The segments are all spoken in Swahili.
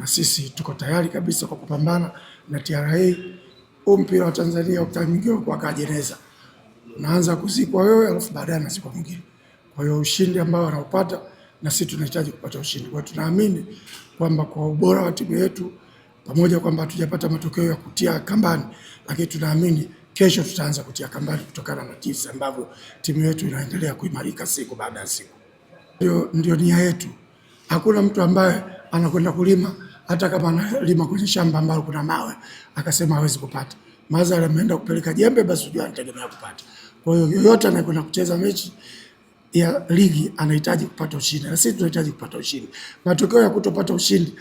na sisi tuko tayari kabisa kwa kupambana na TRA. Huu mpira wa Tanzania utaingia kwa kajeneza, unaanza kuzikwa wewe, alafu baadaye anazikwa mwingine. Kwa hiyo ushindi ambao anaupata na sisi tunahitaji kupata ushindi. Kwa hiyo tunaamini kwamba kwa ubora wa timu yetu, pamoja kwamba hatujapata matokeo ya kutia kambani, lakini tunaamini kesho tutaanza kutia kambani kutokana na jinsi ambavyo timu yetu inaendelea kuimarika siku baada ya siku. Ndio nia yetu. Hakuna mtu ambaye anakwenda kulima hata kama analima kwenye shamba ambalo kuna mawe akasema hawezi kupata. Mazali ameenda kupeleka jembe, basi unajua anategemea kupata. Kwa hiyo yoyote anayekwenda kucheza mechi ya ligi anahitaji kupata ushindi, na sisi tunahitaji kupata ushindi. Matokeo ya kutopata ushindi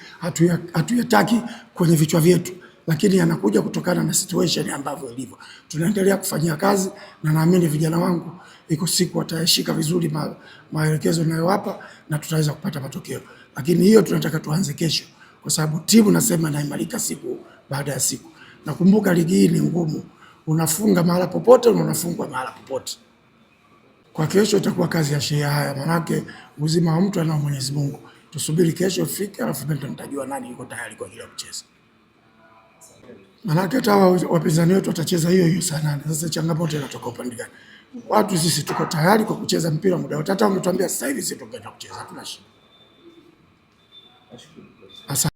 hatuyataki kwenye vichwa vyetu, lakini yanakuja kutokana na situation ambavyo ilivyo. Tunaendelea kufanyia kazi na naamini vijana wangu iko siku watashika vizuri maelekezo ninayowapa na tutaweza kupata matokeo. Lakini hiyo tunataka tuanze kesho, kwa sababu timu nasema inaimarika siku baada ya siku. Nakumbuka ligi hii ni ngumu, unafunga mahala popote na unafungwa mahala popote. Kwa kesho itakuwa kazi ya shehe haya, manake uzima wa mtu anao Mwenyezi Mungu. Tusubiri kesho ifike, alafu ndio tutajua nani yuko tayari kwa ajili ya kucheza. Manake hata wapinzani wetu watacheza hiyo saa 8. Sasa changamoto inatoka upande gani? Watu sisi tuko tayari kwa kucheza mpira muda wote. Hata ungetuambia sasa hivi sisi tungeenda kucheza, hatuna shida.